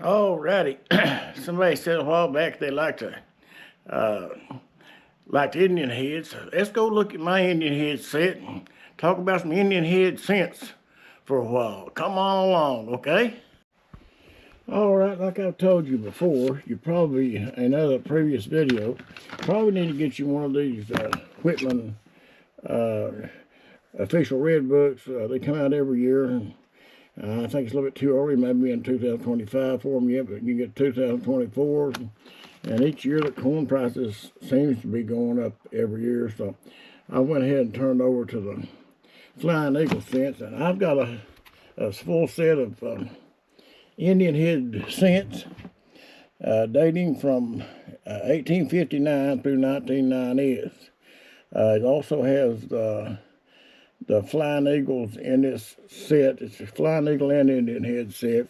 Alrighty. Somebody said a while back they uh, liked Indian heads. Let's go look at my Indian head set and talk about some Indian head scents for a while. Come on along, okay? Alright, like I've told you before, you probably, in another previous video, probably need to get you one of these Whitman official red books. They come out every year. I think it's a little bit too early, maybe in 2025 for them yet, but you get 2024. And each year the corn prices seems to be going up every year. So I went ahead and turned over to the Flying Eagle scents. And I've got a full set of Indian head scents dating from 1859 through 1990s. It also has the Flying Eagles in this set. It's a Flying Eagle and Indian head set.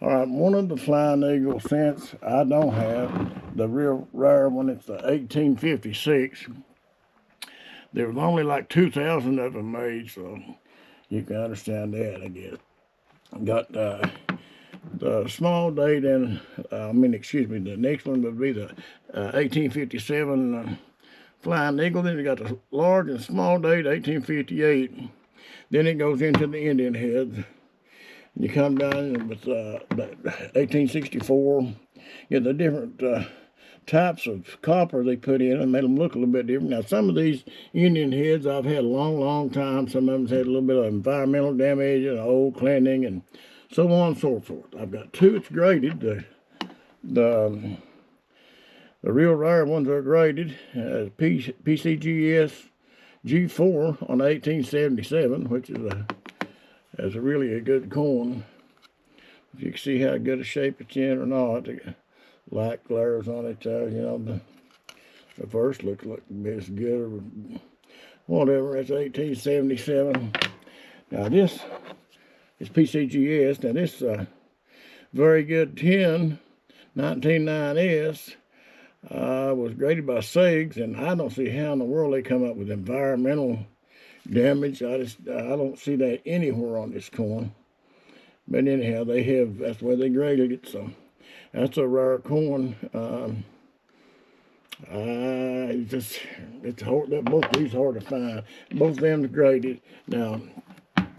All right, one of the Flying Eagle scents I don't have, the real rare one, it's the 1856. There was only like 2,000 of them made, so you can understand that, I guess. Got the small date and, the next one would be the 1857 Flying Eagle. Then you got the large and small date, 1858. Then it goes into the Indian heads. You come down with 1864. You know, the different types of copper they put in and made them look a little bit different. Now, some of these Indian heads I've had a long, long time. Some of them had a little bit of environmental damage and old cleaning and so on and so forth. I've got two that's graded. The real rare ones are graded. PCGS G4 on 1877, which is really a good corn. If you can see how good a shape it's in or not, the light glares on it. The first looks like it's good or whatever. It's 1877. Now this is PCGS. Now this very good 1909S. Was graded by SEGS, and I don't see how in the world they come up with environmental damage. I don't see that anywhere on this corn. But anyhow, that's the way they graded it. So that's a rare corn. It's hard. Both of these hard to find. Both of them are graded. Now,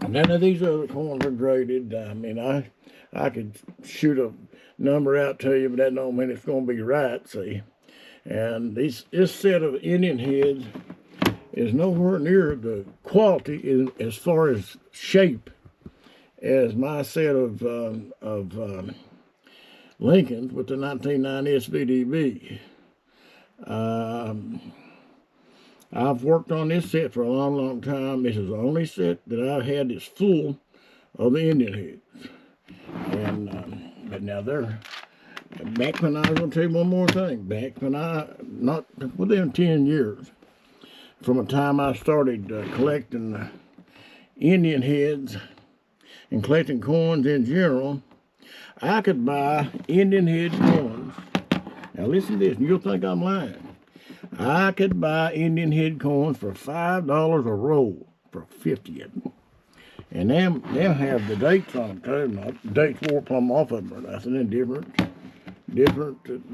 none of these other corns are graded. I could shoot a number out to you, but that don't mean it's going to be right. See. And this set of Indian heads is nowhere near the quality as far as shape as my set of Lincolns with the 1990 SVDB. I've worked on this set for a long, long time. This is the only set that I've had that's full of the Indian heads. And but now they're back when I was going to tell you one more thing. Back when not within 10 years, from the time I started collecting Indian heads and collecting corns in general, I could buy Indian head corns. Now listen to this, and you'll think I'm lying. I could buy Indian head corns for $5 a roll for 50 of them. And they'll have the dates on them too. Not dates wore plumb off of them or nothing, and different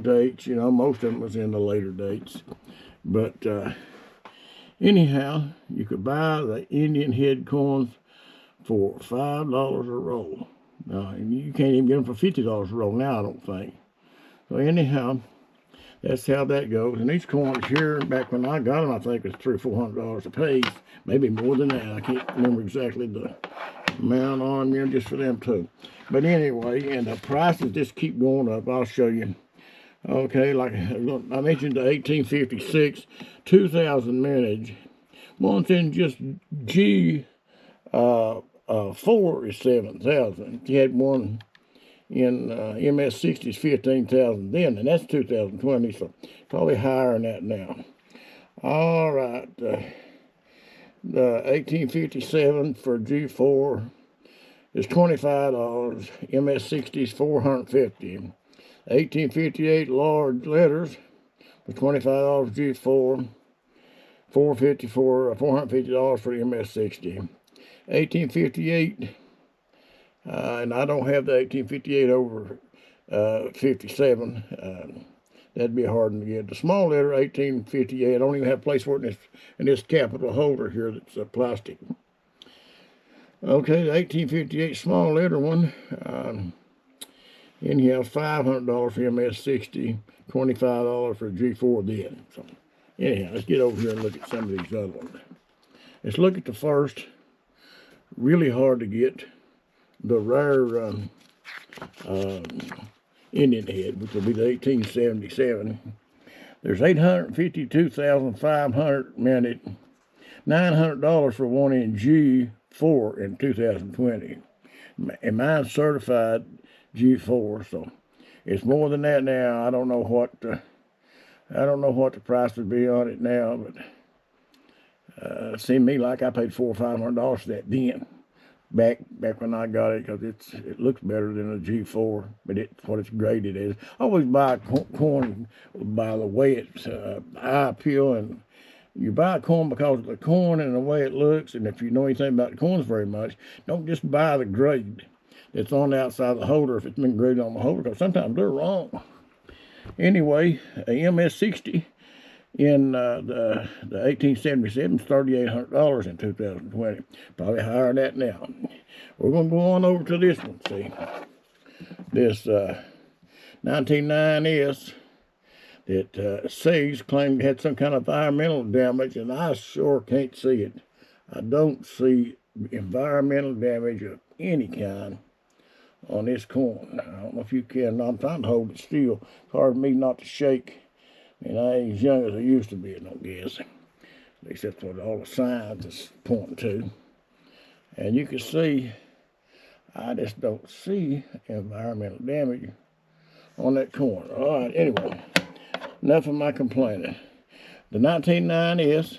dates. You know, most of them was in the later dates. But anyhow, you could buy the Indian head corns for $5 a roll. Now, you can't even get them for $50 a roll now, I don't think. So anyhow, that's how that goes. And these corns here, back when I got them, I think it was $300 or $400 a piece. Maybe more than that. I can't remember exactly the amount on them, just for them too. But anyway, and the prices just keep going up. I'll show you. Okay, like I mentioned, the 1856 2000 mintage. One's in just G4 is 7,000. You had one in MS60 is 15,000 then, and that's 2020, so probably higher than that now. All right, the 1857 for G4 is $25. MS60 is $450. 1858 large letters for $25 G4. $450 for $450 for MS60. 1858, and I don't have the 1858 over 57. That'd be a hard one to get. The small letter 1858. I don't even have a place for it in this capital holder here that's plastic. Okay, the 1858 small letter one. Anyhow, $500 for MS-60, $25 for G4 then. So, anyhow, let's get over here and look at some of these other ones. Let's look at the first. Really hard to get. The rare Indian head, which will be the 1877. There's 852,500 minute, $900 for one in G4 in 2020. And mine's certified G4, so it's more than that now. I don't know what the price would be on it now, but it seemed to me like I paid $400 or $500 for that then. Back when I got it, because it looks better than a G4, but it's what it's graded as. I always buy corn by the way it's eye appeal, and you buy corn because of the corn and the way it looks, and if you know anything about the corns very much, don't just buy the grade that's on the outside of the holder if it's been graded on the holder, because sometimes they're wrong. Anyway, a MS-60 in the 1877 is $3,800 in 2020. Probably higher than that now. We're going to go on over to this one, see. This 1909S that Sage claimed had some kind of environmental damage, and I sure can't see it. I don't see environmental damage of any kind on this corn. I don't know if you can. I'm trying to hold it still. It's hard for me not to shake. And I ain't as young as I used to be, I don't guess. At least that's what all the signs is pointing to. And you can see, I just don't see environmental damage on that corn. All right, anyway, enough of my complaining. The 1909S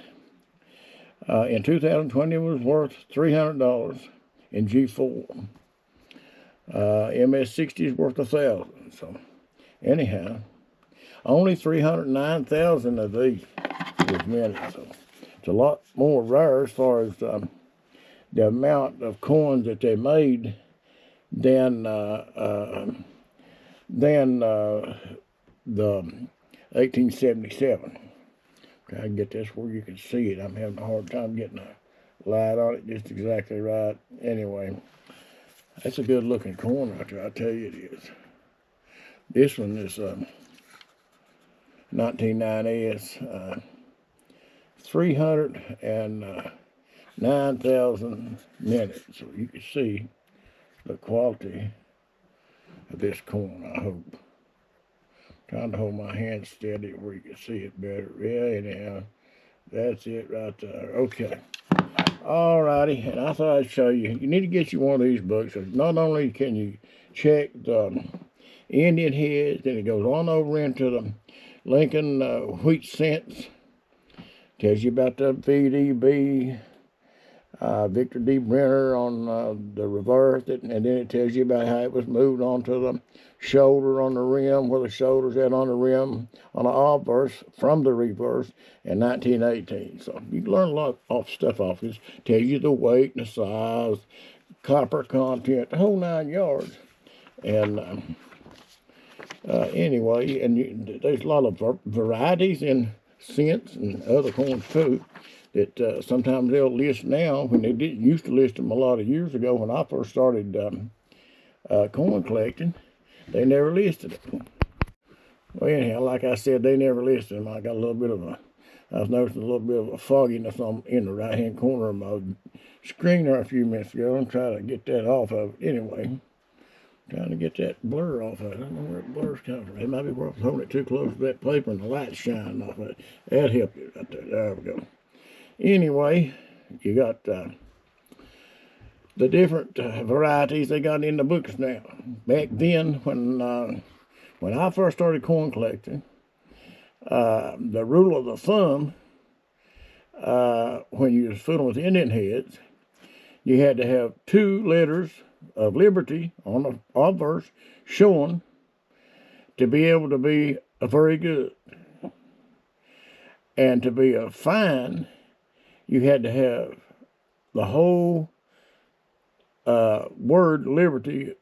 in 2020 was worth $300 in G4. MS-60 is worth $1,000. So, anyhow, only 309,000 of these was minted. So it's a lot more rare as far as the amount of coins that they made than the 1877. Okay, I can get this where you can see it. I'm having a hard time getting a light on it just exactly right. Anyway, that's a good looking corn right there, I tell you it is. This one is 1909S, 309,000 minutes. So you can see the quality of this corn, I hope. Trying to hold my hand steady where you can see it better. Yeah, anyhow, that's it right there. Okay. Alrighty, and I thought I'd show you. You need to get you one of these books. Not only can you check the Indian heads, then it goes on over into the Lincoln wheat cents. Tells you about the VDB, Victor D. Brenner on the reverse, and then it tells you about how it was moved onto the shoulder on the rim, where the shoulder's at on the rim on the obverse from the reverse in 1918. So you can learn a lot of stuff off this. Tells you the weight and the size, copper content, the whole 9 yards. And anyway, and there's a lot of varieties in cents and other corns too that sometimes they'll list now when they didn't used to list them a lot of years ago. When I first started corn collecting, they never listed it. Well, anyhow, like I said, they never listed them. I got a little bit of I was noticing a little bit of a fogginess in the right-hand corner of my screen there a few minutes ago. I'm trying to get that off of it. Anyway, trying to get that blur off of it. I don't know where it blur's coming from. It might be worth holding it too close to that paper and the light's shining off of it. That'll help you right there. There we go. Anyway, you got the different varieties they got in the books now. Back then, when I first started corn collecting, the rule of the thumb, when you was fooling with Indian heads, you had to have 2 letters of liberty on the obverse showing to be able to be a very good. And to be a fine, you had to have the whole word liberty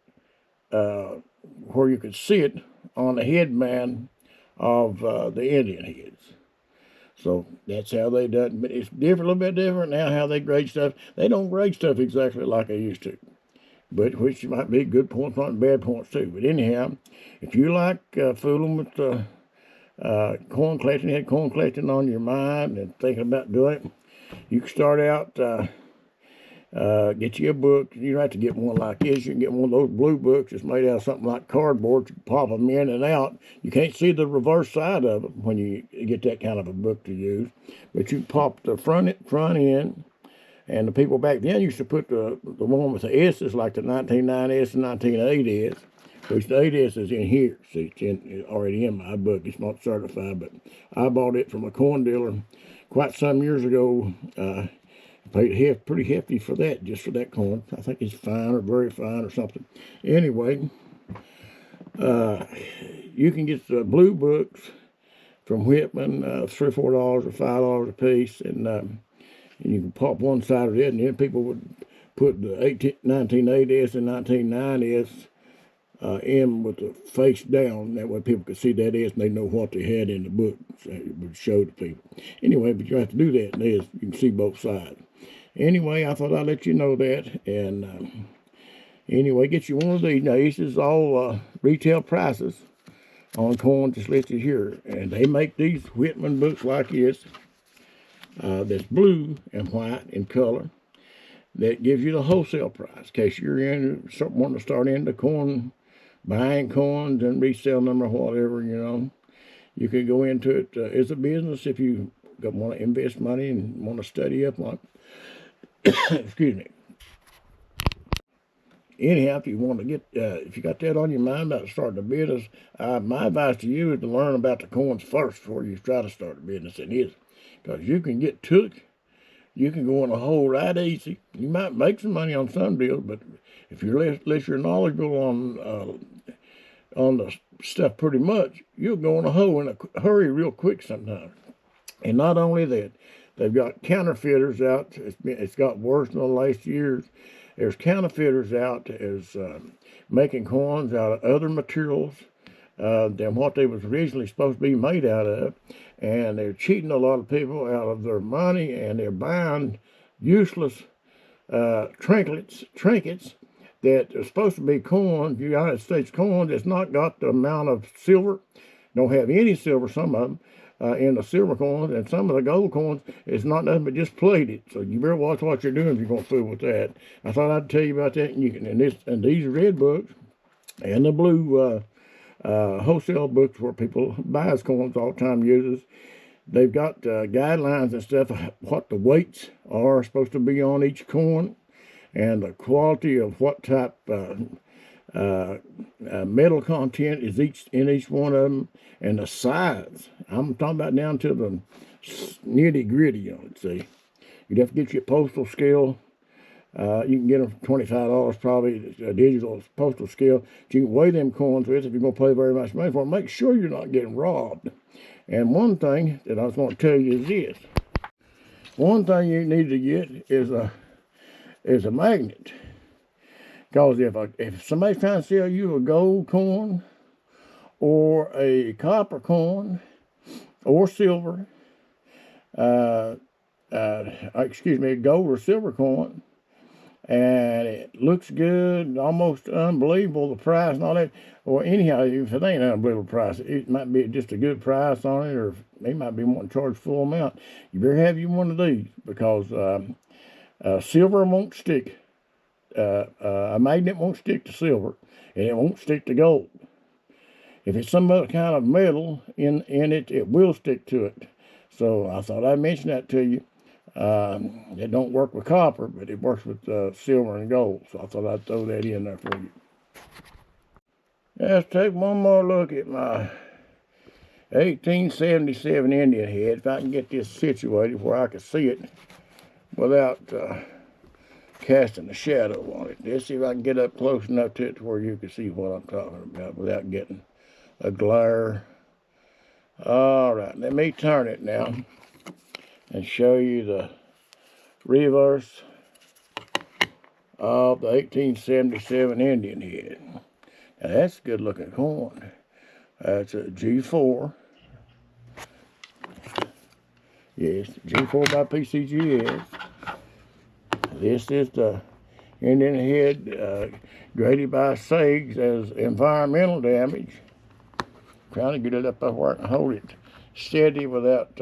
where you could see it on the headband of the Indian heads. So that's how they done it. But it's different, a little bit different now how they grade stuff. They don't grade stuff exactly like they used to, but which might be good points, not bad points too. But anyhow, if you like fooling with corn collecting, had corn collecting on your mind and thinking about doing it, you can start out. Get you a book. You don't have to get one like this. You can get one of those blue books. It's made out of something like cardboard. You can pop them in and out. You can't see the reverse side of it when you get that kind of a book to use. But you can pop the front in. And the people back then used to put the one with the S's, like the 1909S and 1908S, which the 8S is in here. See, it's already in my book. It's not certified, but I bought it from a corn dealer quite some years ago. Paid pretty hefty for that, just for that corn. I think it's fine or very fine or something. Anyway, you can get the blue books from Whitman, $3 or $4 or $5 a piece, and you can pop one side of it, and then people would put the 1908S and 1909S in with the face down. That way people could see that S and they know what they had in the book. So it would show to people. Anyway, but you have to do that, and you can see both sides. Anyway, I thought I'd let you know that. And anyway, get you one of these. Now, this is all retail prices on corn just listed here. And they make these Whitman books like this. That's blue and white in color. That gives you the wholesale price. In case you're wanting to start into corn, buying corns and reselling them or whatever, you know. You can go into it as a business if you want to invest money and want to study up on it. Excuse me. Anyhow, if you want to get, if you got that on your mind about starting a business, my advice to you is to learn about the corns first before you try to start a business. It is, because you can get took. You can go in a hole right easy. You might make some money on some deals, but if you're less you're knowledgeable on the stuff pretty much, you'll go in a hole in a hurry real quick sometimes. And not only that, they've got counterfeiters out. It's got worse in the last years. There's counterfeiters out as making corns out of other materials than what they was originally supposed to be made out of. And they're cheating a lot of people out of their money, and they're buying useless trinkets that are supposed to be corn, United States corn, that's not got the amount of silver, don't have any silver, some of them, in the silver corns, and some of the gold corns is not nothing but just plated. So you better watch what you're doing if you're going to fool with that. I thought I'd tell you about that, and you can, and these red books and the blue wholesale books where people buys corns all the time uses. They've got guidelines and stuff of what the weights are supposed to be on each corn, and the quality of what type metal content is in each one of them, and the size. I'm talking about down to the nitty gritty on it. See, you'd have to get your postal scale. You can get them for $25 probably, a digital postal scale. You can weigh them corns with if you're going to pay very much money for them. Make sure you're not getting robbed. And one thing that I was going to tell you is this. One thing you need to get is a magnet. Because if somebody's trying to sell you a gold corn or a copper corn or silver, excuse me, gold or silver corn, and it looks good, almost unbelievable, the price and all that. Or anyhow, if it ain't an unbelievable price, it might be just a good price on it, or they might be wanting to charge full amount. You better have you one of these, because silver won't stick. A magnet won't stick to silver, and it won't stick to gold. If it's some other kind of metal in it, it will stick to it. So I thought I'd mention that to you. It don't work with copper, but it works with silver and gold. So I thought I'd throw that in there for you. Let's take one more look at my 1877 Indian head. If I can get this situated where I can see it without casting a shadow on it. Let's see if I can get up close enough to it to where you can see what I'm talking about without getting a glare. All right, let me turn it now and show you the reverse of the 1877 Indian head. And that's good looking corn. That's a G4. Yes, G4 by PCGS. This is the Indian head graded by SAGS as environmental damage. Trying to get it up where I can hold it steady without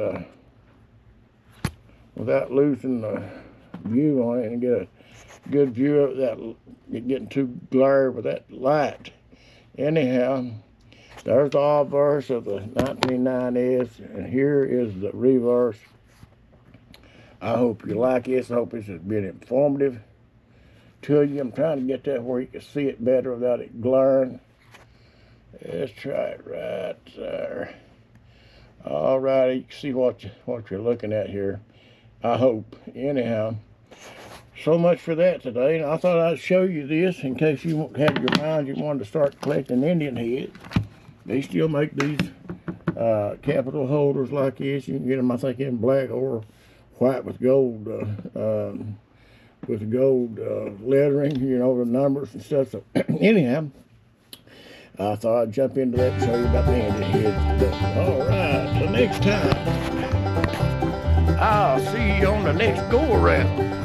losing the view on it, and get a good view of that, getting too glare with that light. Anyhow, there's the obverse of the 1990s, and here is the reverse. I hope you like this. I hope this has been informative to you. I'm trying to get that where you can see it better without it glaring. Let's try it right there. All right, you can see what you're looking at here, I hope. Anyhow, so much for that today. And I thought I'd show you this in case you had your mind you wanted to start collecting Indian heads. They still make these capital holders like this. You can get them, I think, in black or white with gold lettering, you know, the numbers and stuff. So anyhow, I thought I'd jump into that and show you about the Indian heads today. All right, till next time, I'll see you on the next go around.